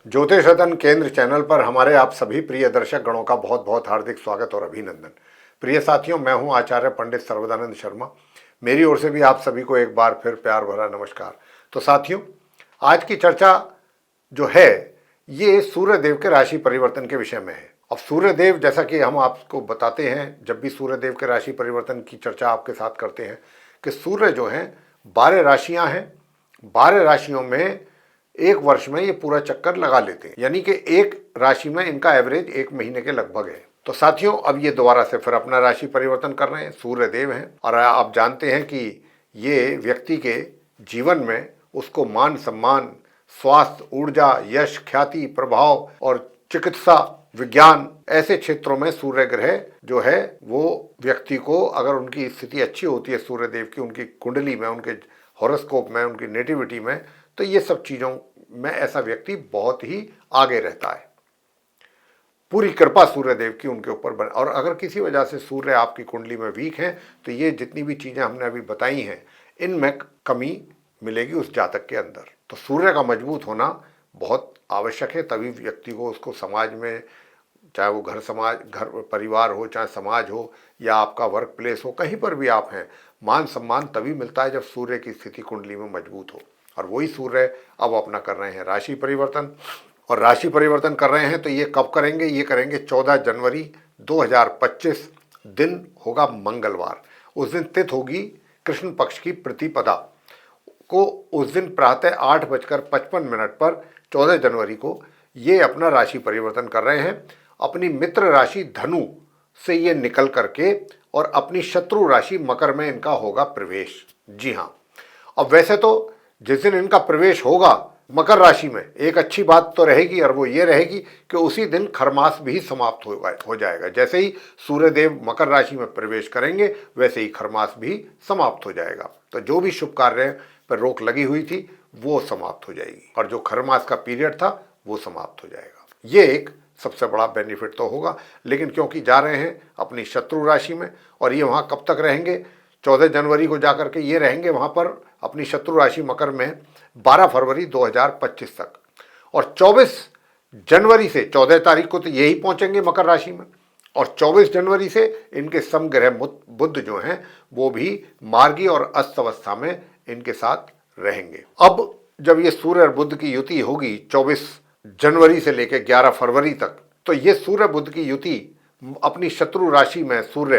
ज्योतिष रतन केंद्र चैनल पर हमारे आप सभी प्रिय दर्शक गणों का बहुत बहुत हार्दिक स्वागत और अभिनंदन। प्रिय साथियों, मैं हूं आचार्य पंडित सर्वदानंद शर्मा। मेरी ओर से भी आप सभी को एक बार फिर प्यार भरा नमस्कार। तो साथियों, आज की चर्चा जो है ये सूर्यदेव के राशि परिवर्तन के विषय में है। अब सूर्यदेव, जैसा कि हम आपको बताते हैं जब भी सूर्यदेव के राशि परिवर्तन की चर्चा आपके साथ करते हैं, कि सूर्य जो हैं 12 राशियां हैं। 12 राशियों में एक वर्ष में ये पूरा चक्कर लगा लेते हैं, यानी कि एक राशि में इनका एवरेज एक महीने के लगभग है। तो साथियों, अब ये दोबारा से फिर अपना राशि परिवर्तन कर रहे हैं, सूर्यदेव हैं। और आप जानते हैं कि ये व्यक्ति के जीवन में उसको मान सम्मान, स्वास्थ्य, ऊर्जा, यश, ख्याति, प्रभाव और चिकित्सा, विज्ञान, ऐसे क्षेत्रों में सूर्य ग्रह जो है वो व्यक्ति को, अगर उनकी स्थिति अच्छी होती है सूर्यदेव की, उनकी कुंडली में, उनके हॉरोस्कोप में, उनकी नेटिविटी में, तो ये सब चीज़ों में ऐसा व्यक्ति बहुत ही आगे रहता है। पूरी कृपा सूर्यदेव की उनके ऊपर बन। और अगर किसी वजह से सूर्य आपकी कुंडली में वीक है तो ये जितनी भी चीज़ें हमने अभी बताई हैं इनमें कमी मिलेगी उस जातक के अंदर। तो सूर्य का मजबूत होना बहुत आवश्यक है, तभी व्यक्ति को उसको समाज में, चाहे वो घर परिवार हो, चाहे समाज हो, या आपका वर्क प्लेस हो, कहीं पर भी आप हैं, मान सम्मान तभी मिलता है जब सूर्य की स्थिति कुंडली में मजबूत हो। और वही सूर्य अब अपना कर रहे हैं राशि परिवर्तन। और राशि परिवर्तन कर रहे हैं तो ये कब करेंगे? ये करेंगे 14 जनवरी 2025, दिन होगा मंगलवार। उस दिन तिथि होगी कृष्ण पक्ष की प्रतिपदा को। उस दिन प्रातः 8:55 पर 14 जनवरी को ये अपना राशि परिवर्तन कर रहे हैं। अपनी मित्र राशि धनु से ये निकल करके और अपनी शत्रु राशि मकर में इनका होगा प्रवेश। जी हाँ, अब वैसे तो जिस दिन इनका प्रवेश होगा मकर राशि में, एक अच्छी बात तो रहेगी, और वो ये रहेगी कि उसी दिन खरमास भी समाप्त हो जाएगा। जैसे ही सूर्यदेव मकर राशि में प्रवेश करेंगे वैसे ही खरमास भी समाप्त हो जाएगा। तो जो भी शुभ कार्य पर रोक लगी हुई थी वो समाप्त हो जाएगी, और जो खरमास का पीरियड था वो समाप्त हो जाएगा। ये एक सबसे बड़ा बेनिफिट तो होगा। लेकिन क्योंकि जा रहे हैं अपनी शत्रु राशि में, और ये वहाँ कब तक रहेंगे? 14 जनवरी को जाकर के ये रहेंगे वहाँ पर अपनी शत्रु राशि मकर में 12 फरवरी 2025 तक। और 24 जनवरी से 14 तारीख को तो यही पहुँचेंगे मकर राशि में, और 24 जनवरी से इनके समग्रह बुध जो हैं वो भी मार्गी और अस्त अवस्था में इनके साथ रहेंगे। अब जब ये सूर्य और बुध की युति होगी 24 जनवरी से लेकर 11 फरवरी तक, तो ये सूर्य बुध की युति अपनी शत्रु राशि में सूर्य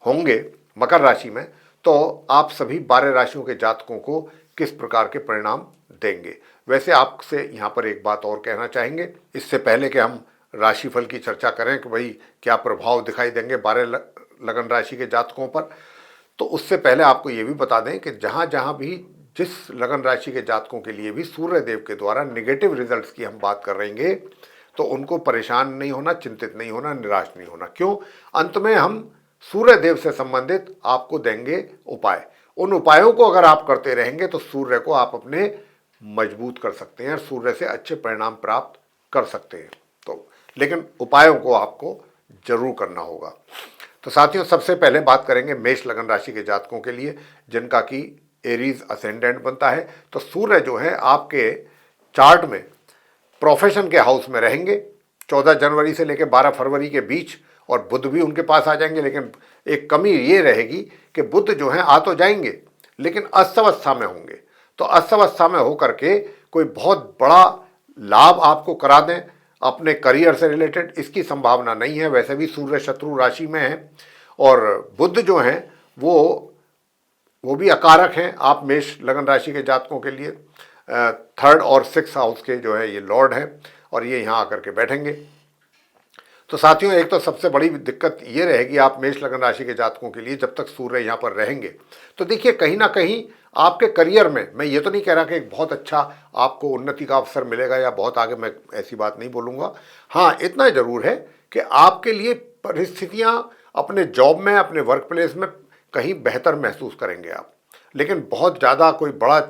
होंगे मकर राशि में, तो आप सभी 12 राशियों के जातकों को किस प्रकार के परिणाम देंगे। वैसे आपसे यहाँ पर एक बात और कहना चाहेंगे, इससे पहले कि हम राशिफल की चर्चा करें कि भाई क्या प्रभाव दिखाई देंगे 12 लगन राशि के जातकों पर, तो उससे पहले आपको ये भी बता दें कि जहाँ जहाँ भी जिस लगन राशि के जातकों के लिए भी सूर्यदेव के द्वारा निगेटिव रिजल्ट्स की हम बात कर रहेंगे, तो उनको परेशान नहीं होना, चिंतित नहीं होना, निराश नहीं होना। क्यों? अंत में हम सूर्यदेव से संबंधित आपको देंगे उपाय। उन उपायों को अगर आप करते रहेंगे तो सूर्य को आप अपने मजबूत कर सकते हैं और सूर्य से अच्छे परिणाम प्राप्त कर सकते हैं। तो लेकिन उपायों को आपको जरूर करना होगा। तो साथियों, सबसे पहले बात करेंगे मेष लगन राशि के जातकों के लिए, जिनका कि एरीज असेंडेंट बनता है। तो सूर्य जो है आपके चार्ट में प्रोफेशन के हाउस में रहेंगे 14 जनवरी से लेकर 12 फरवरी के बीच, और बुध भी उनके पास आ जाएंगे। लेकिन एक कमी ये रहेगी कि बुध जो हैं आ तो जाएंगे लेकिन अस्तवस्था में होंगे। तो अस्तवस्था में होकर के कोई बहुत बड़ा लाभ आपको करा दें अपने करियर से रिलेटेड, इसकी संभावना नहीं है। वैसे भी सूर्य शत्रु राशि में है, और बुध जो हैं वो भी अकारक हैं आप मेष लगन राशि के जातकों के लिए। 3rd और 6th हाउस के जो है ये लॉर्ड हैं, और ये यहाँ आकर के बैठेंगे। तो साथियों, एक तो सबसे बड़ी दिक्कत ये रहेगी आप मेष लगन राशि के जातकों के लिए, जब तक सूर्य यहाँ पर रहेंगे तो देखिए कहीं ना कहीं आपके करियर में, मैं ये तो नहीं कह रहा कि एक बहुत अच्छा आपको उन्नति का अवसर मिलेगा या बहुत आगे, मैं ऐसी बात नहीं बोलूँगा। हाँ, इतना जरूर है कि आपके लिए परिस्थितियाँ अपने जॉब में, अपने वर्क प्लेस में कहीं बेहतर महसूस करेंगे आप। लेकिन बहुत ज़्यादा कोई बड़ा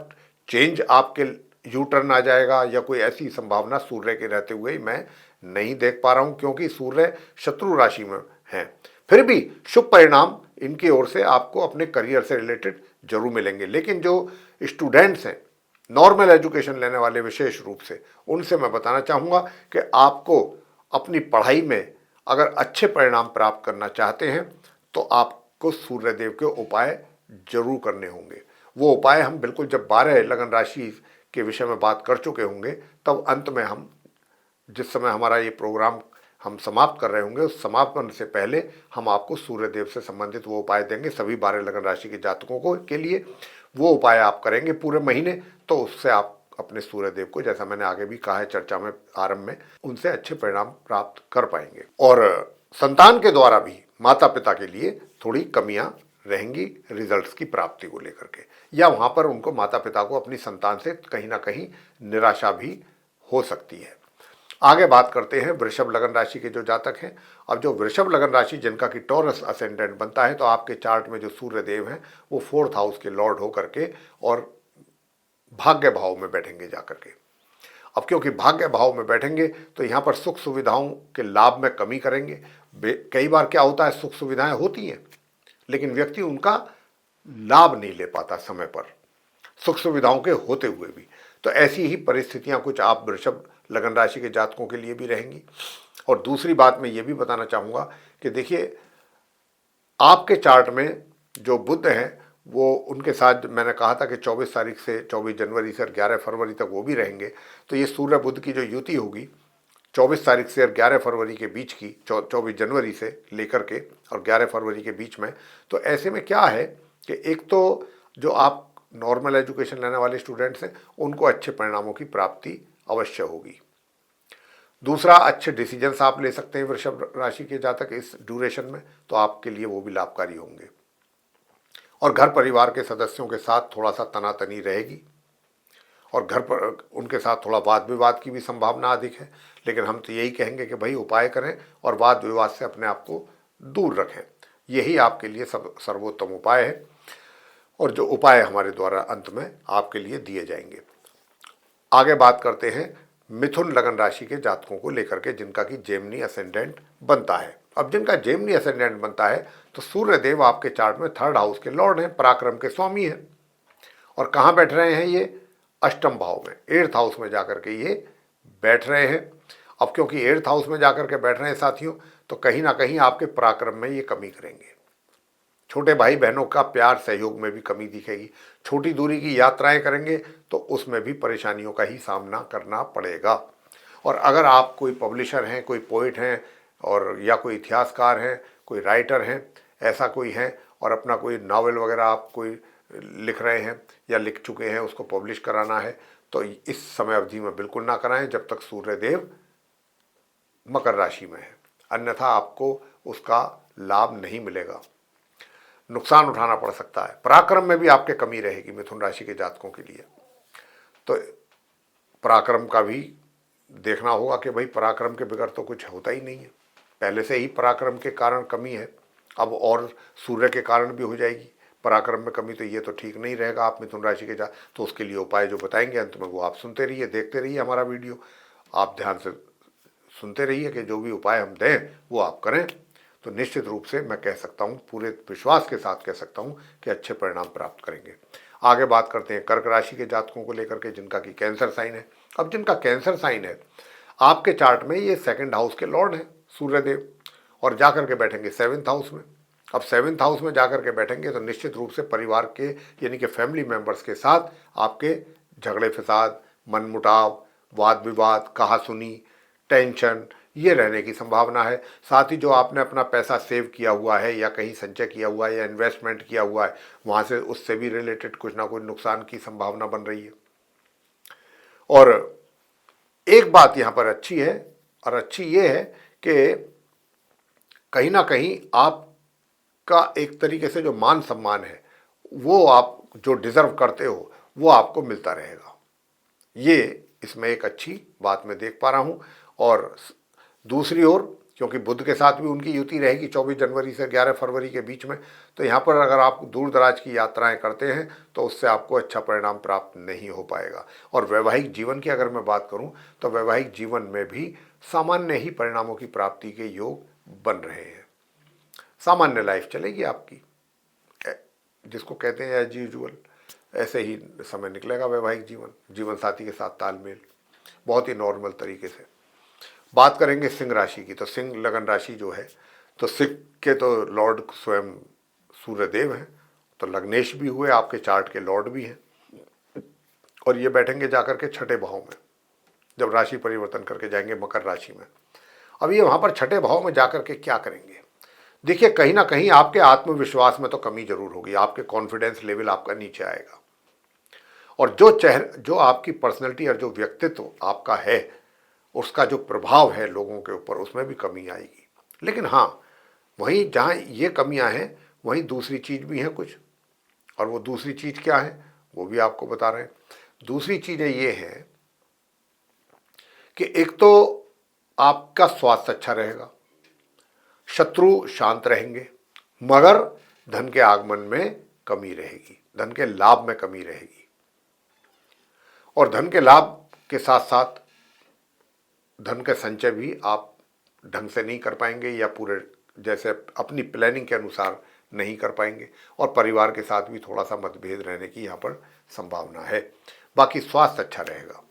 चेंज आपके यू टर्न आ जाएगा या कोई ऐसी संभावना सूर्य के रहते हुए ही मैं नहीं देख पा रहा हूं, क्योंकि सूर्य शत्रु राशि में हैं। फिर भी शुभ परिणाम इनकी ओर से आपको अपने करियर से रिलेटेड जरूर मिलेंगे। लेकिन जो स्टूडेंट्स हैं नॉर्मल एजुकेशन लेने वाले विशेष रूप से, उनसे मैं बताना चाहूँगा कि आपको अपनी पढ़ाई में अगर अच्छे परिणाम प्राप्त करना चाहते हैं तो आपको सूर्यदेव के उपाय जरूर करने होंगे। वो उपाय हम बिल्कुल जब 12 लगन राशि के विषय में बात कर चुके होंगे तब अंत में हम जिस समय हमारा ये प्रोग्राम हम समाप्त कर रहे होंगे उस समापन से पहले हम आपको सूर्यदेव से संबंधित वो उपाय देंगे सभी 12 लगन राशि के जातकों को के लिए। वो उपाय आप करेंगे पूरे महीने तो उससे आप अपने सूर्यदेव को, जैसा मैंने आगे भी कहा है चर्चा में आरंभ में, उनसे अच्छे परिणाम प्राप्त कर पाएंगे। और संतान के द्वारा भी माता पिता के लिए थोड़ी कमियां रहेंगी रिजल्ट्स की प्राप्ति को लेकर के, या वहां पर उनको माता पिता को अपनी संतान से कहीं ना कहीं निराशा भी हो सकती है। आगे बात करते हैं वृषभ लगन राशि के जो जातक हैं। अब जो वृषभ लगन राशि जिनका कि टॉरस असेंडेंट बनता है, तो आपके चार्ट में जो सूर्य देव हैं वो 4th हाउस के लॉर्ड होकर के और भाग्य भाव में बैठेंगे जाकर के। अब क्योंकि भाग्य भाव में बैठेंगे तो यहाँ पर सुख सुविधाओं के लाभ में कमी करेंगे। कई बार क्या होता है, सुख सुविधाएं होती हैं लेकिन व्यक्ति उनका लाभ नहीं ले पाता समय पर, सुख सुविधाओं के होते हुए भी। तो ऐसी ही परिस्थितियां कुछ आप वृषभ लगन राशि के जातकों के लिए भी रहेंगी। और दूसरी बात मैं ये भी बताना चाहूँगा कि देखिए, आपके चार्ट में जो बुध हैं वो, उनके साथ मैंने कहा था कि 24 तारीख से 24 जनवरी से 11 फरवरी तक वो भी रहेंगे। तो ये सूर्य बुध की जो युति होगी 24 तारीख से 11 फरवरी के बीच की, 24 जनवरी से लेकर के और 11 फरवरी के बीच में, तो ऐसे में क्या है कि एक तो जो आप नॉर्मल एजुकेशन लेने वाले स्टूडेंट्स हैं उनको अच्छे परिणामों की प्राप्ति अवश्य होगी। दूसरा, अच्छे डिसीजंस आप ले सकते हैं वृषभ राशि के जातक इस ड्यूरेशन में, तो आपके लिए वो भी लाभकारी होंगे। और घर परिवार के सदस्यों के साथ थोड़ा सा तनातनी रहेगी और घर पर उनके साथ थोड़ा वाद विवाद की भी संभावना अधिक है। लेकिन हम तो यही कहेंगे कि भाई उपाय करें और वाद विवाद से अपने आप को दूर रखें, यही आपके लिए सर्वोत्तम उपाय है और जो उपाय हमारे द्वारा अंत में आपके लिए दिए जाएंगे। आगे बात करते हैं मिथुन लगन राशि के जातकों को लेकर के जिनका कि जेमिनी असेंडेंट बनता है। अब जिनका जेमिनी असेंडेंट बनता है तो सूर्यदेव आपके चार्ट में 3rd हाउस के लॉर्ड हैं, पराक्रम के स्वामी हैं। और कहाँ बैठ रहे हैं ये? अष्टम भाव में, 8th हाउस में जाकर के ये बैठ रहे हैं। अब क्योंकि 8th हाउस में जाकर के बैठ रहे हैं साथियों, तो कहीं ना कहीं आपके पराक्रम में ये कमी करेंगे। छोटे भाई बहनों का प्यार सहयोग में भी कमी दिखेगी। छोटी दूरी की यात्राएं करेंगे तो उसमें भी परेशानियों का ही सामना करना पड़ेगा। और अगर आप कोई पब्लिशर हैं, कोई पोइट हैं और या कोई इतिहासकार हैं, कोई राइटर हैं, ऐसा कोई हैं और अपना कोई नावल वगैरह आप कोई लिख रहे हैं या लिख चुके हैं, उसको पब्लिश कराना है, तो इस समय अवधि में बिल्कुल ना कराएं जब तक सूर्यदेव मकर राशि में है, अन्यथा आपको उसका लाभ नहीं मिलेगा, नुकसान उठाना पड़ सकता है। पराक्रम में भी आपके कमी रहेगी मिथुन राशि के जातकों के लिए। तो पराक्रम का भी देखना होगा कि भाई पराक्रम के बगैर तो कुछ होता ही नहीं है, पहले से ही पराक्रम के कारण कमी है, अब और सूर्य के कारण भी हो जाएगी पराक्रम में कमी, तो ये तो ठीक नहीं रहेगा आप मिथुन राशि के तो उसके लिए उपाय जो बताएंगे अंत में वो आप सुनते रहिए, देखते रहिए हमारा वीडियो, आप ध्यान से सुनते रहिए कि जो भी उपाय हम दें वो आप करें, तो निश्चित रूप से मैं कह सकता हूँ, पूरे विश्वास के साथ कह सकता हूँ कि अच्छे परिणाम प्राप्त करेंगे। आगे बात करते हैं कर्क राशि के जातकों को लेकर के जिनका कि कैंसर साइन है। अब जिनका कैंसर साइन है आपके चार्ट में ये 2nd हाउस के लॉर्ड हैं सूर्यदेव और जाकर के बैठेंगे 7th हाउस में। अब 7th हाउस में जाकर के बैठेंगे तो निश्चित रूप से परिवार के यानी कि फैमिली मेंबर्स के साथ आपके झगड़े फसाद, मनमुटाव, वाद विवाद, कहासुनी, टेंशन ये रहने की संभावना है। साथ ही जो आपने अपना पैसा सेव किया हुआ है या कहीं संचय किया हुआ है या इन्वेस्टमेंट किया हुआ है, वहाँ से उससे भी रिलेटेड कुछ ना कुछ नुकसान की संभावना बन रही है। और एक बात यहाँ पर अच्छी है, और अच्छी ये है कि कहीं ना कहीं आपका एक तरीके से जो मान सम्मान है वो आप जो डिज़र्व करते हो वो आपको मिलता रहेगा, ये इसमें एक अच्छी बात मैं देख पा रहा हूँ। और दूसरी ओर क्योंकि बुध के साथ भी उनकी युति रहेगी 24 जनवरी से 11 फरवरी के बीच में, तो यहाँ पर अगर आप दूर दराज की यात्राएं करते हैं तो उससे आपको अच्छा परिणाम प्राप्त नहीं हो पाएगा। और वैवाहिक जीवन की अगर मैं बात करूँ तो वैवाहिक जीवन में भी सामान्य ही परिणामों की प्राप्ति के योग बन रहे हैं। सामान्य लाइफ चलेगी आपकी, जिसको कहते हैं एज यूजुअल, ऐसे ही समय निकलेगा। वैवाहिक जीवन, जीवन साथी के साथ तालमेल बहुत ही नॉर्मल तरीके से। बात करेंगे सिंह राशि की, तो सिंह लगन राशि जो है, तो सिंह के तो लॉर्ड स्वयं सूर्यदेव हैं, तो लग्नेश भी हुए, आपके चार्ट के लॉर्ड भी हैं, और ये बैठेंगे जाकर के छठे भाव में, जब राशि परिवर्तन करके जाएंगे मकर राशि में। अब ये वहाँ पर छठे भाव में जाकर के क्या करेंगे? देखिए, कहीं ना कहीं आपके आत्मविश्वास में तो कमी जरूर होगी, आपके कॉन्फिडेंस लेवल आपका नीचे आएगा, और जो आपकी पर्सनैलिटी और जो व्यक्तित्व आपका है, उसका जो प्रभाव है लोगों के ऊपर, उसमें भी कमी आएगी। लेकिन हाँ, वहीं जहाँ ये कमियाँ हैं वहीं दूसरी चीज़ भी हैं कुछ, और वो दूसरी चीज़ क्या है वो भी आपको बता रहे हैं। दूसरी चीज़ें ये हैं कि एक तो आपका स्वास्थ्य अच्छा रहेगा, शत्रु शांत रहेंगे, मगर धन के आगमन में कमी रहेगी, धन के लाभ में कमी रहेगी, और धन के लाभ के साथ साथ धन के संचय भी आप ढंग से नहीं कर पाएंगे, या पूरे जैसे अपनी प्लानिंग के अनुसार नहीं कर पाएंगे, और परिवार के साथ भी थोड़ा सा मतभेद रहने की यहाँ पर संभावना है। बाकी स्वास्थ्य अच्छा रहेगा।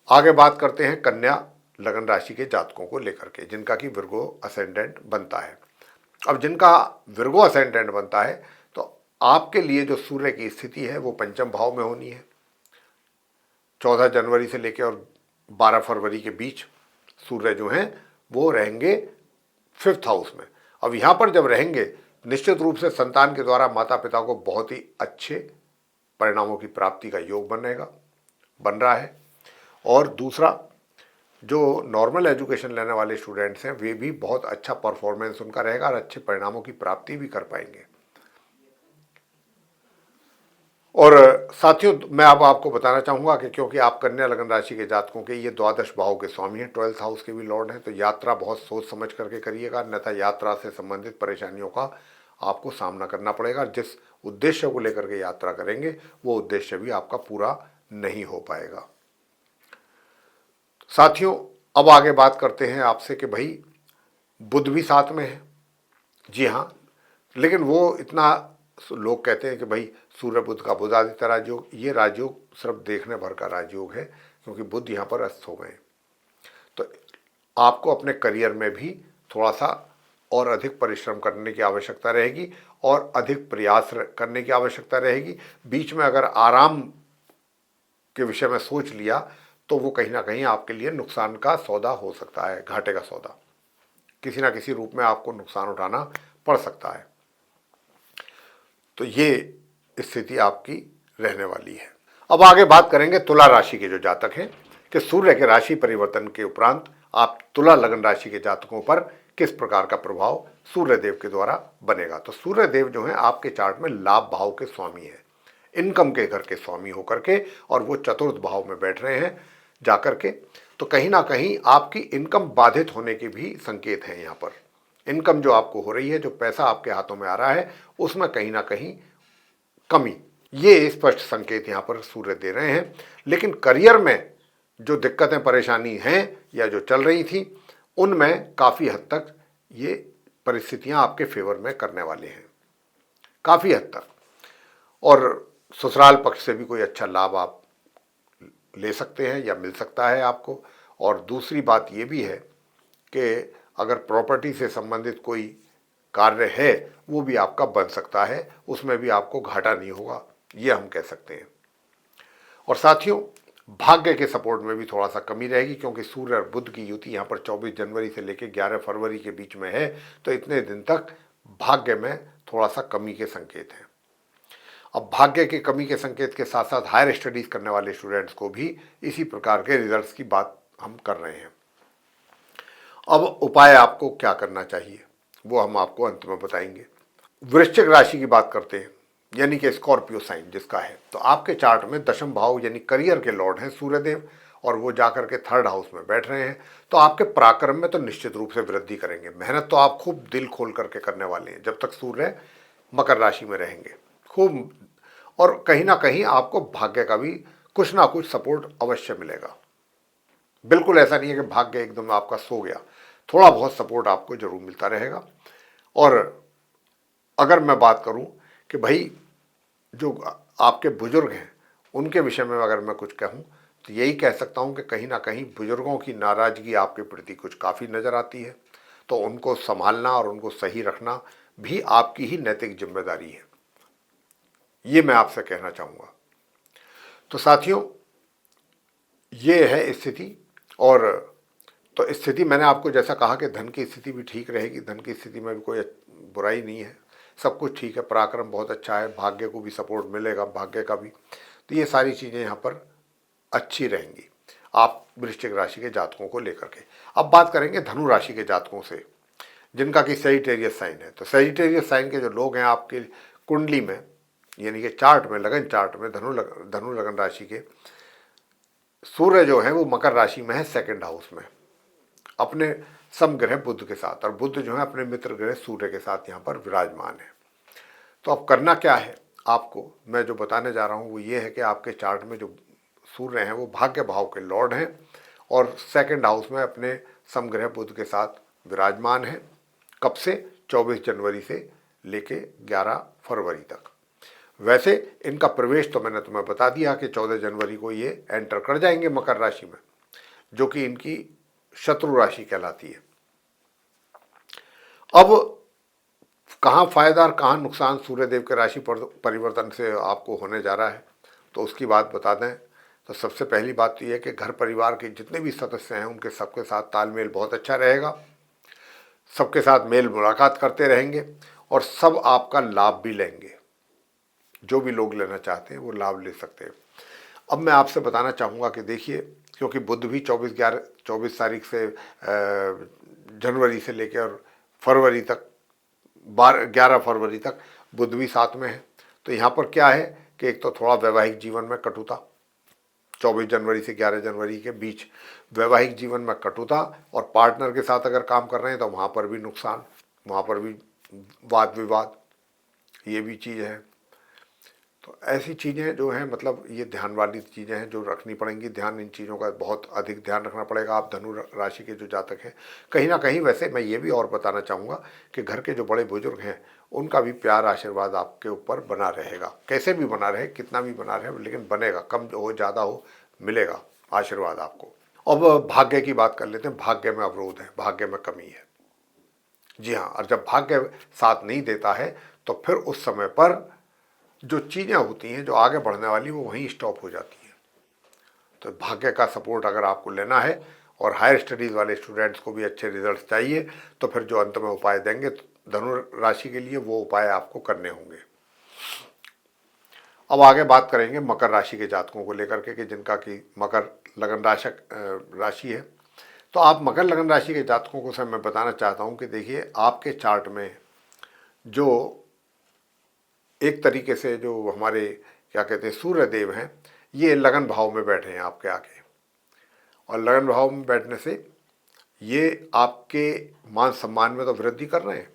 आगे बात करते हैं कन्या लगन राशि के जातकों को लेकर के, जिनका कि विर्गो असेंडेंट बनता है। अब जिनका विर्गो असेंडेंट बनता है, तो आपके लिए जो सूर्य की स्थिति है वो पंचम भाव में होनी है। 14 जनवरी से लेकर और 12 फरवरी के बीच सूर्य जो हैं वो रहेंगे 5th हाउस में। अब यहाँ पर जब रहेंगे, निश्चित रूप से संतान के द्वारा माता पिता को बहुत ही अच्छे परिणामों की प्राप्ति का योग बन रहा है। और दूसरा, जो नॉर्मल एजुकेशन लेने वाले स्टूडेंट्स हैं वे भी बहुत अच्छा परफॉर्मेंस उनका रहेगा और अच्छे परिणामों की प्राप्ति भी कर पाएंगे। और साथियों, मैं अब आपको बताना चाहूँगा कि क्योंकि आप कन्या लगन राशि के जातकों के ये द्वादश भाव के स्वामी हैं, 12th हाउस के भी लॉर्ड हैं, तो यात्रा बहुत सोच समझ करके करिएगा, अन्यथा यात्रा से संबंधित परेशानियों का आपको सामना करना पड़ेगा। जिस उद्देश्य को लेकर के यात्रा करेंगे वो उद्देश्य भी आपका पूरा नहीं हो पाएगा। साथियों, अब आगे बात करते हैं आपसे कि भाई बुध भी साथ में है। जी हाँ, लेकिन वो इतना, लोग कहते हैं कि भाई सूर्य बुध का बुधादित्य राजयोग, ये राजयोग सिर्फ देखने भर का राजयोग है, क्योंकि बुध यहाँ पर अस्त हो गए। तो आपको अपने करियर में भी थोड़ा सा और अधिक परिश्रम करने की आवश्यकता रहेगी और अधिक प्रयास करने की आवश्यकता रहेगी। बीच में अगर आराम के विषय में सोच लिया तो वो कहीं ना कहीं आपके लिए नुकसान का सौदा हो सकता है, घाटे का सौदा, किसी ना किसी रूप में आपको नुकसान उठाना पड़ सकता है। तो ये स्थिति आपकी रहने वाली है। अब आगे बात करेंगे तुला राशि के जो जातक हैं कि सूर्य के राशि परिवर्तन के उपरांत आप तुला लगन राशि के जातकों पर किस प्रकार का प्रभाव सूर्य देव के द्वारा बनेगा। तो सूर्य देव जो है आपके चार्ट में लाभ भाव के स्वामी हैं, इनकम के घर के स्वामी होकर के, और वो चतुर्थ भाव में बैठ रहे हैं जाकर के। तो कहीं ना कहीं आपकी इनकम बाधित होने के भी संकेत हैं। यहाँ पर इनकम जो आपको हो रही है, जो पैसा आपके हाथों में आ रहा है, उसमें कहीं ना कहीं कमी, ये स्पष्ट संकेत यहाँ पर सूर्य दे रहे हैं। लेकिन करियर में जो दिक्कतें परेशानी हैं या जो चल रही थी, उनमें काफ़ी हद तक ये परिस्थितियाँ आपके फेवर में करने वाले हैं, काफ़ी हद तक। और ससुराल पक्ष से भी कोई अच्छा लाभ आप ले सकते हैं या मिल सकता है आपको। और दूसरी बात ये भी है कि अगर प्रॉपर्टी से संबंधित कोई कार्य है वो भी आपका बन सकता है, उसमें भी आपको घाटा नहीं होगा, ये हम कह सकते हैं। और साथियों, भाग्य के सपोर्ट में भी थोड़ा सा कमी रहेगी, क्योंकि सूर्य और बुध की युति यहाँ पर 24 जनवरी से लेकर 11 फरवरी के बीच में है, तो इतने दिन तक भाग्य में थोड़ा सा कमी के संकेत हैं। अब भाग्य की कमी के संकेत के साथ साथ हायर स्टडीज करने वाले स्टूडेंट्स को भी इसी प्रकार के रिजल्ट्स की बात हम कर रहे हैं। अब उपाय आपको क्या करना चाहिए वो हम आपको अंत में बताएंगे। वृश्चिक राशि की बात करते हैं, यानी कि स्कॉर्पियो साइन जिसका है, तो आपके चार्ट में दशम भाव यानी करियर के लॉर्ड हैं सूर्यदेव, और वो जाकर के 3rd हाउस में बैठ रहे हैं। तो आपके पराक्रम में तो निश्चित रूप से वृद्धि करेंगे। मेहनत तो आप खूब दिल खोल करके करने वाले हैं जब तक सूर्य मकर राशि में रहेंगे, खूब। और कहीं ना कहीं आपको भाग्य का भी कुछ ना कुछ सपोर्ट अवश्य मिलेगा। बिल्कुल ऐसा नहीं है कि भाग्य एकदम आपका सो गया, थोड़ा बहुत सपोर्ट आपको जरूर मिलता रहेगा। और अगर मैं बात करूं कि भाई जो आपके बुजुर्ग हैं उनके विषय में अगर मैं कुछ कहूँ तो यही कह सकता हूँ कि कहीं ना कहीं बुजुर्गों की नाराज़गी आपके प्रति कुछ काफ़ी नज़र आती है, तो उनको संभालना और उनको सही रखना भी आपकी ही नैतिक जिम्मेदारी है, ये मैं आपसे कहना चाहूँगा। तो साथियों, ये है स्थिति। और तो स्थिति मैंने आपको जैसा कहा कि धन की स्थिति भी ठीक रहेगी, धन की स्थिति में भी कोई बुराई नहीं है, सब कुछ ठीक है, पराक्रम बहुत अच्छा है, भाग्य को भी सपोर्ट मिलेगा, भाग्य का भी। तो ये सारी चीज़ें यहाँ पर अच्छी रहेंगी आप वृश्चिक राशि के जातकों को लेकर के। अब बात करेंगे धनु राशि के जातकों से जिनका कि सजिटेरियस साइन है। तो सजिटेरियस साइन के जो लोग हैं आपके कुंडली में, यानी कि चार्ट में, लगन चार्ट में धनु लगन राशि के, सूर्य जो है वो मकर राशि में है, सेकंड हाउस में, अपने समग्रह बुध के साथ, और बुध जो है अपने मित्र ग्रह सूर्य के साथ यहाँ पर विराजमान है। तो अब करना क्या है, आपको मैं जो बताने जा रहा हूँ वो ये है कि आपके चार्ट में जो सूर्य हैं वो भाग्य भाव के लॉर्ड हैं और सेकंड हाउस में अपने समग्रह बुध के साथ विराजमान है। कब से? 24 जनवरी से लेके 11 फरवरी तक। वैसे इनका प्रवेश तो मैंने तुम्हें बता दिया कि 14 जनवरी को ये एंटर कर जाएंगे मकर राशि में, जो कि इनकी शत्रु राशि कहलाती है। अब कहाँ फायदा और कहाँ नुकसान सूर्यदेव के राशि परिवर्तन से आपको होने जा रहा है, तो उसकी बात बता दें। तो सबसे पहली बात तो ये है कि घर परिवार के जितने भी सदस्य हैं उनके सबके साथ तालमेल बहुत अच्छा रहेगा, सबके साथ मेल मुलाकात करते रहेंगे और सब आपका लाभ भी लेंगे। जो भी लोग लेना चाहते हैं वो लाभ ले सकते हैं। अब मैं आपसे बताना चाहूँगा कि देखिए, क्योंकि बुध भी 24 तारीख से जनवरी से लेकर फरवरी तक, 11 फरवरी तक बुध भी साथ में है। तो यहाँ पर क्या है कि एक तो थोड़ा वैवाहिक जीवन में कटुता, 24 जनवरी से 11 जनवरी के बीच वैवाहिक जीवन में कटुता, और पार्टनर के साथ अगर काम कर रहे हैं तो वहाँ पर भी नुकसान, वहाँ पर भी वाद विवाद, ये भी चीज़ है। तो ऐसी चीज़ें जो हैं, मतलब ये ध्यान वाली चीज़ें हैं जो रखनी पड़ेंगी, ध्यान इन चीज़ों का बहुत अधिक ध्यान रखना पड़ेगा। आप धनु राशि के जो जातक हैं, कहीं ना कहीं वैसे मैं ये भी और बताना चाहूँगा कि घर के जो बड़े बुजुर्ग हैं उनका भी प्यार आशीर्वाद आपके ऊपर बना रहेगा, कैसे भी बना रहे, कितना भी बना रहे, लेकिन बनेगा, कम हो ज़्यादा हो, मिलेगा आशीर्वाद आपको। अब भाग्य की बात कर लेते हैं। भाग्य में अवरोध है, भाग्य में कमी है। जी हाँ, और जब भाग्य साथ नहीं देता है तो फिर उस समय पर जो चीज़ें होती हैं जो आगे बढ़ने वाली, वो वहीं स्टॉप हो जाती हैं। तो भाग्य का सपोर्ट अगर आपको लेना है और हायर स्टडीज़ वाले स्टूडेंट्स को भी अच्छे रिजल्ट्स चाहिए, तो फिर जो अंत में उपाय देंगे धनु राशि के लिए, वो उपाय आपको करने होंगे। अब आगे बात करेंगे मकर राशि के जातकों को लेकर के, कि जिनका कि मकर लगन राशि है। तो आप मकर लगन राशि के जातकों को मैं बताना चाहता हूँ कि देखिए, आपके चार्ट में जो एक तरीके से जो हमारे क्या कहते हैं सूर्य देव हैं, ये लगन भाव में बैठे हैं आपके आके, और लगन भाव में बैठने से ये आपके मान सम्मान में तो वृद्धि कर रहे हैं,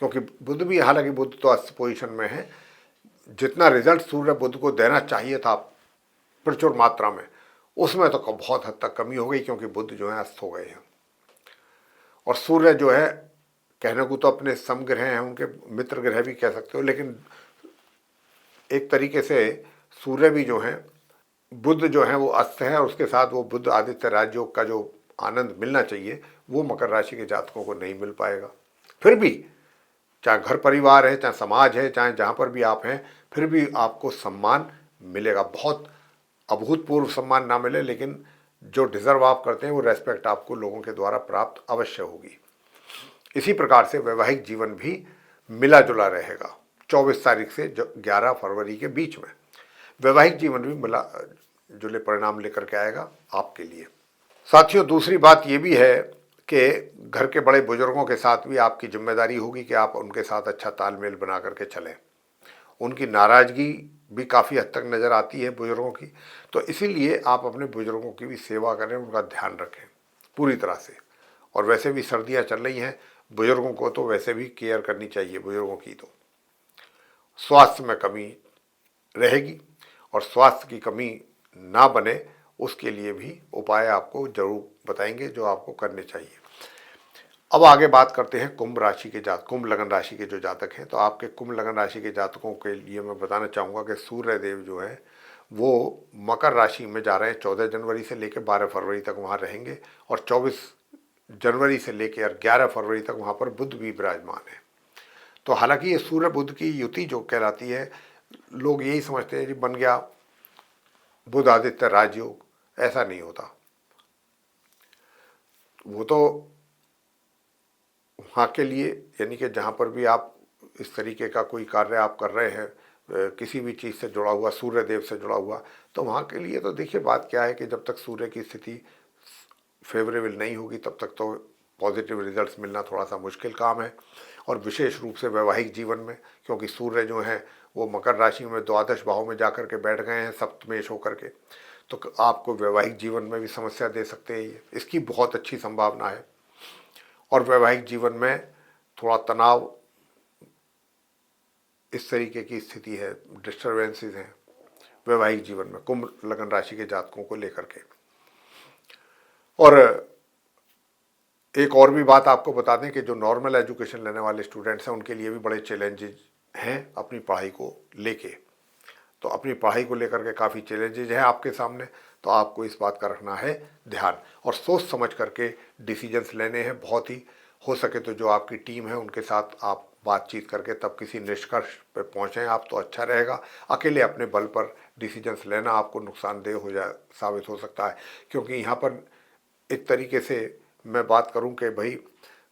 क्योंकि बुध भी, हालांकि बुध तो अस्त पोजीशन में है, जितना रिजल्ट सूर्य बुध को देना चाहिए था प्रचुर मात्रा में, उसमें तो बहुत हद तक कमी हो गई, क्योंकि बुध जो है अस्त हो गए हैं। और सूर्य जो है, कहने को तो अपने समग्रह हैं, उनके मित्र ग्रह भी कह सकते हो, लेकिन एक तरीके से सूर्य भी जो है, बुध जो है वो अस्त है, और उसके साथ वो बुध आदित्य राजयोग का जो आनंद मिलना चाहिए वो मकर राशि के जातकों को नहीं मिल पाएगा। फिर भी चाहे घर परिवार है, चाहे समाज है, चाहे जहाँ पर भी आप हैं, फिर भी आपको सम्मान मिलेगा। बहुत अभूतपूर्व सम्मान ना मिले, लेकिन जो डिज़र्व आप करते हैं वो रेस्पेक्ट आपको लोगों के द्वारा प्राप्त अवश्य होगी। इसी प्रकार से वैवाहिक जीवन भी मिला जुला रहेगा। 24 तारीख से 11 फरवरी के बीच में वैवाहिक जीवन भी मिला जुले परिणाम लेकर के आएगा आपके लिए। साथियों, दूसरी बात ये भी है कि घर के बड़े बुजुर्गों के साथ भी आपकी जिम्मेदारी होगी कि आप उनके साथ अच्छा तालमेल बना करके चलें। उनकी नाराज़गी भी काफ़ी हद तक नज़र आती है बुजुर्गों की, तो इसीलिए आप अपने बुजुर्गों की भी सेवा करें, उनका ध्यान रखें पूरी तरह से। और वैसे भी सर्दियाँ चल रही हैं, बुजुर्गों को तो वैसे भी केयर करनी चाहिए। बुजुर्गों की तो स्वास्थ्य में कमी रहेगी, और स्वास्थ्य की कमी ना बने उसके लिए भी उपाय आपको जरूर बताएंगे जो आपको करने चाहिए। अब आगे बात करते हैं कुंभ राशि के कुंभ लगन राशि के जो जातक हैं। तो आपके कुंभ लगन राशि के जातकों के लिए मैं बताना चाहूँगा कि सूर्य देव जो है वो मकर राशि में जा रहे हैं। 14 जनवरी से लेकर 12 फरवरी तक वहाँ रहेंगे और 24 जनवरी से लेकर 11 फरवरी तक वहाँ पर बुध भी विराजमान है। तो हालांकि ये सूर्य बुध की युति जो कहलाती है, लोग यही समझते हैं कि बन गया बुध आदित्य राजयोग, ऐसा नहीं होता। वो तो वहाँ के लिए, यानी कि जहाँ पर भी आप इस तरीके का कोई कार्य आप कर रहे हैं किसी भी चीज़ से जुड़ा हुआ, सूर्य देव से जुड़ा हुआ, तो वहाँ के लिए तो देखिए बात क्या है कि जब तक सूर्य की स्थिति फेवरेबल नहीं होगी तब तक तो पॉजिटिव रिजल्ट्स मिलना थोड़ा सा मुश्किल काम है। और विशेष रूप से वैवाहिक जीवन में, क्योंकि सूर्य जो है वो मकर राशि में द्वादश भाव में जाकर के बैठ गए हैं सप्तमेश होकर के, तो आपको वैवाहिक जीवन में भी समस्या दे सकते हैं। ये इसकी बहुत अच्छी संभावना है। और वैवाहिक जीवन में थोड़ा तनाव, इस तरीके की स्थिति है, डिस्टर्बेंसेस हैं वैवाहिक जीवन में कुंभ लगन राशि के जातकों को लेकर के। और एक और भी बात आपको बता दें कि जो नॉर्मल एजुकेशन लेने वाले स्टूडेंट्स हैं उनके लिए भी बड़े चैलेंजेस हैं अपनी पढ़ाई को लेके। तो अपनी पढ़ाई को लेकर के काफ़ी चैलेंजेस हैं आपके सामने, तो आपको इस बात का रखना है ध्यान और सोच समझ करके डिसीजंस लेने हैं। बहुत ही हो सके तो जो आपकी टीम है उनके साथ आप बातचीत करके तब किसी निष्कर्ष पर पहुँचें आप, तो अच्छा रहेगा। अकेले अपने बल पर डिसीजंस लेना आपको नुकसानदेह साबित हो सकता है, क्योंकि यहाँ पर एक तरीके से मैं बात करूं कि भाई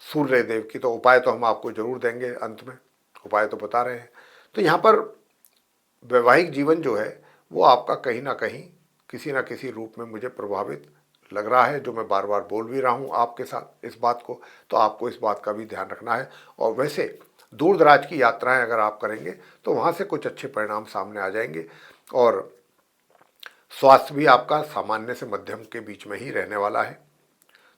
सूर्य देव की तो उपाय तो हम आपको जरूर देंगे, अंत में उपाय तो बता रहे हैं। तो यहाँ पर वैवाहिक जीवन जो है वो आपका कहीं ना कहीं किसी ना किसी रूप में मुझे प्रभावित लग रहा है, जो मैं बार बार बोल भी रहा हूँ आपके साथ इस बात को। तो आपको इस बात का भी ध्यान रखना है। और वैसे दूर दराज की यात्राएं अगर आप करेंगे तो वहाँ से कुछ अच्छे परिणाम सामने आ जाएंगे। और स्वास्थ्य भी आपका सामान्य से मध्यम के बीच में ही रहने वाला है।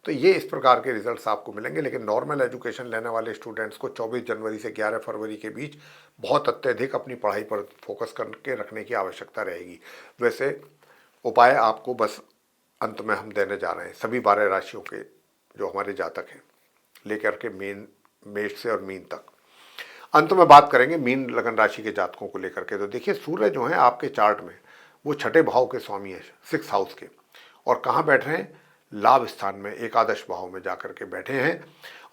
तो ये इस प्रकार के रिजल्ट्स आपको मिलेंगे। लेकिन नॉर्मल एजुकेशन लेने वाले स्टूडेंट्स को 24 जनवरी से 11 फरवरी के बीच बहुत अत्यधिक अपनी पढ़ाई पर फोकस करके रखने की आवश्यकता रहेगी। वैसे उपाय आपको बस अंत में हम देने जा रहे हैं सभी 12 राशियों के जो हमारे जातक हैं, लेकर के मेष से और मीन तक। अंत में बात करेंगे मीन लगन राशि के जातकों को लेकर के। तो देखिए सूर्य जो है आपके चार्ट में वो छठे भाव के स्वामी है, 6th हाउस के, और कहाँ बैठ रहे हैं, लाभ स्थान में एकादश भाव में जाकर के बैठे हैं।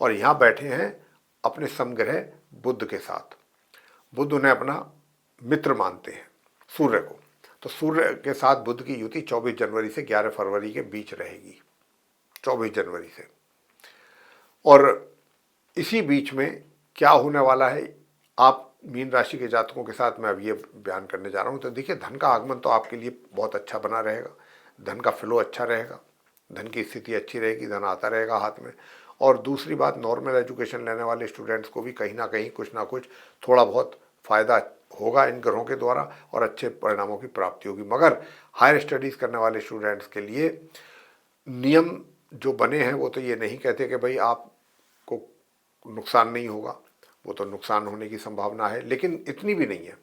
और यहाँ बैठे हैं अपने समग्रह बुध के साथ। बुध उन्हें अपना मित्र मानते हैं सूर्य को। तो सूर्य के साथ बुध की युति 24 जनवरी से 11 फरवरी के बीच रहेगी, 24 जनवरी से। और इसी बीच में क्या होने वाला है आप मीन राशि के जातकों के साथ मैं अब ये बयान करने जा रहा हूँ। तो देखिए धन का आगमन तो आपके लिए बहुत अच्छा बना रहेगा, धन का फ्लो अच्छा रहेगा, धन की स्थिति अच्छी रहेगी, धन आता रहेगा हाथ में। और दूसरी बात, नॉर्मल एजुकेशन लेने वाले स्टूडेंट्स को भी कहीं ना कहीं कुछ ना कुछ थोड़ा बहुत फ़ायदा होगा इन ग्रहों के द्वारा और अच्छे परिणामों की प्राप्ति होगी। मगर हायर स्टडीज़ करने वाले स्टूडेंट्स के लिए नियम जो बने हैं वो तो ये नहीं कहते कि भाई आपको नुकसान नहीं होगा, वो तो नुकसान होने की संभावना है, लेकिन इतनी भी नहीं है।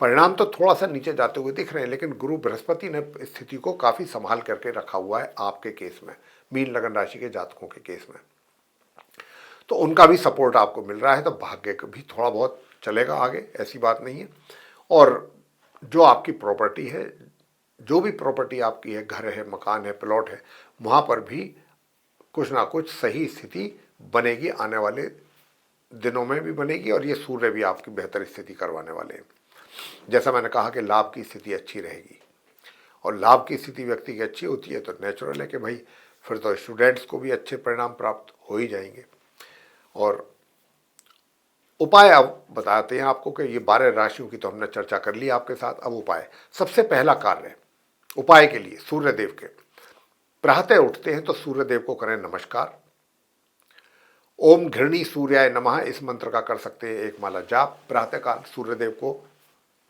परिणाम तो थोड़ा सा नीचे जाते हुए दिख रहे हैं, लेकिन गुरु बृहस्पति ने स्थिति को काफ़ी संभाल करके रखा हुआ है आपके केस में, मीन लगन राशि के जातकों के केस में। तो उनका भी सपोर्ट आपको मिल रहा है, तो भाग्य भी थोड़ा बहुत चलेगा आगे, ऐसी बात नहीं है। और जो आपकी प्रॉपर्टी है, जो भी प्रॉपर्टी आपकी है, घर है, मकान है, प्लॉट है, वहाँ पर भी कुछ ना कुछ सही स्थिति बनेगी, आने वाले दिनों में भी बनेगी। और ये सूर्य भी आपकी बेहतर स्थिति करवाने वाले हैं। जैसा मैंने कहा कि लाभ की स्थिति अच्छी रहेगी, और लाभ की स्थिति व्यक्ति की अच्छी होती है तो नेचुरल है कि भाई फिर तो स्टूडेंट्स को भी अच्छे परिणाम प्राप्त हो ही जाएंगे। और उपाय अब बताते हैं आपको कि ये 12 राशियों की तो हमने चर्चा कर ली आपके साथ। अब उपाय, सबसे पहला कार्य उपाय के लिए सूर्यदेव के, प्रातः उठते हैं तो सूर्यदेव को करें नमस्कार। ओम घृणी सूर्याय नमः इस मंत्र का कर सकते हैं एक माला जाप प्रातःकाल सूर्यदेव को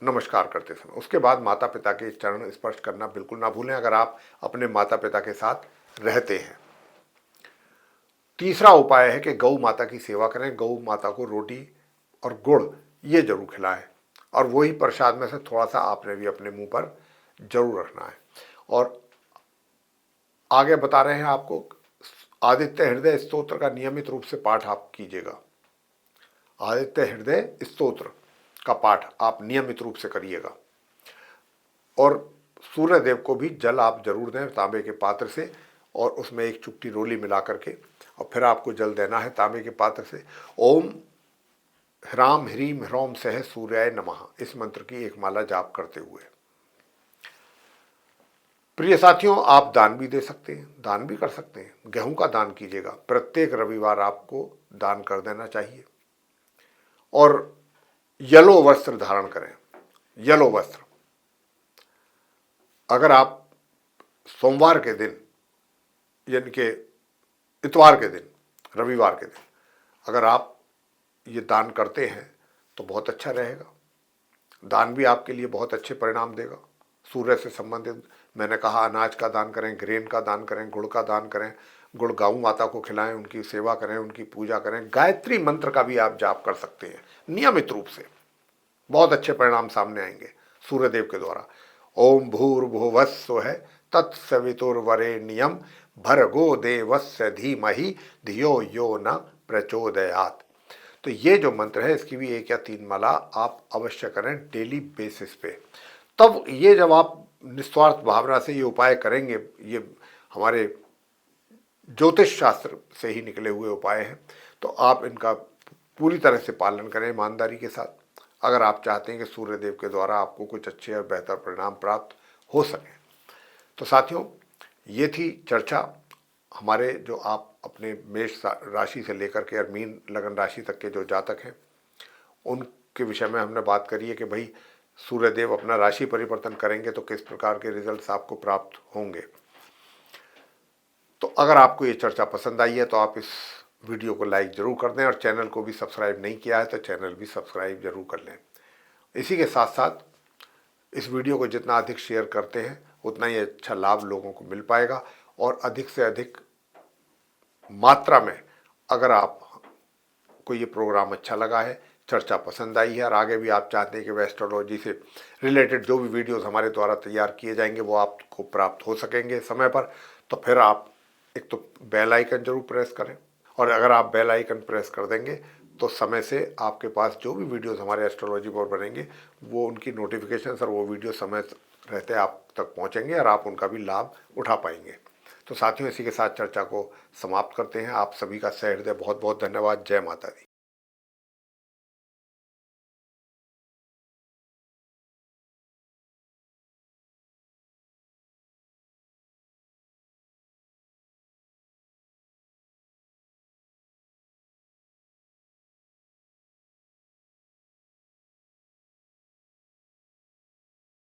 नमस्कार करते समय। उसके बाद माता पिता के चरण स्पर्श करना बिल्कुल ना भूलें अगर आप अपने माता पिता के साथ रहते हैं। तीसरा उपाय है कि गौ माता की सेवा करें, गौ माता को रोटी और गुड़ ये जरूर खिलाएं, और वही प्रसाद में से थोड़ा सा आपने भी अपने मुंह पर जरूर रखना है। और आगे बता रहे हैं आपको आदित्य हृदय स्तोत्र का नियमित रूप से पाठ आप कीजिएगा। आदित्य हृदय स्तोत्र का पाठ आप नियमित रूप से करिएगा। और सूर्य देव को भी जल आप जरूर दें तांबे के पात्र से, और उसमें एक चुटकी रोली मिला करके, और फिर आपको जल देना है तांबे के पात्र से। ओम ह्राम ह्रीम ह्रौम सह सूर्याय नमः, इस मंत्र की एक माला जाप करते हुए। प्रिय साथियों, आप दान भी दे सकते हैं, दान भी कर सकते हैं। गेहूं का दान कीजिएगा, प्रत्येक रविवार आपको दान कर देना चाहिए। और येलो वस्त्र धारण करें, येलो वस्त्र। अगर आप सोमवार के दिन, यानी कि इतवार के दिन, रविवार के दिन अगर आप ये दान करते हैं तो बहुत अच्छा रहेगा। दान भी आपके लिए बहुत अच्छे परिणाम देगा। सूर्य से संबंधित मैंने कहा, अनाज का दान करें, ग्रेन का दान करें, गुड़ का दान करें, गुड़ गौ माता को खिलाएं, उनकी सेवा करें, उनकी पूजा करें। गायत्री मंत्र का भी आप जाप कर सकते हैं नियमित रूप से, बहुत अच्छे परिणाम सामने आएंगे सूर्यदेव के द्वारा। ओम भूर्भुवस्सुः तत्सवितुर्वरेण्यं भर्गो देवस्य धीमहि धियो यो न प्रचोदयात्। तो ये जो मंत्र है, इसकी भी 1 या 3 माला आप अवश्य करें डेली बेसिस पे। तब ये जब आप निस्वार्थ भावना से ये उपाय करेंगे, ये हमारे ज्योतिष शास्त्र से ही निकले हुए उपाय हैं, तो आप इनका पूरी तरह से पालन करें ईमानदारी के साथ, अगर आप चाहते हैं कि सूर्यदेव के द्वारा आपको कुछ अच्छे और बेहतर परिणाम प्राप्त हो सके। तो साथियों, ये थी चर्चा हमारे जो आप अपने मेष राशि से लेकर के और मीन लगन राशि तक के जो जातक हैं उनके विषय में हमने बात करी है कि भाई सूर्यदेव अपना राशि परिवर्तन करेंगे तो किस प्रकार के रिजल्ट्स आपको प्राप्त होंगे। तो अगर आपको ये चर्चा पसंद आई है तो आप इस वीडियो को लाइक ज़रूर कर दें, और चैनल को भी सब्सक्राइब नहीं किया है तो चैनल भी सब्सक्राइब जरूर कर लें। इसी के साथ साथ इस वीडियो को जितना अधिक शेयर करते हैं उतना ही अच्छा लाभ लोगों को मिल पाएगा, और अधिक से अधिक मात्रा में अगर आपको ये प्रोग्राम अच्छा लगा है, चर्चा पसंद आई है, और आगे भी आप चाहते हैं कि वह एस्ट्रोलॉजी से रिलेटेड जो भी वीडियोस हमारे द्वारा तैयार किए जाएंगे वो आपको प्राप्त हो सकेंगे समय पर, तो फिर आप एक तो बेल आइकन जरूर प्रेस करें। और अगर आप बेल आइकन प्रेस कर देंगे तो समय से आपके पास जो भी वीडियोस हमारे एस्ट्रोलॉजी पर बनेंगे वो उनकी नोटिफिकेशंस और वो वीडियो समय रहते आप तक पहुंचेंगे और आप उनका भी लाभ उठा पाएंगे। तो साथियों, इसी के साथ चर्चा को समाप्त करते हैं। आप सभी का सहृदय बहुत बहुत धन्यवाद। जय माता दी।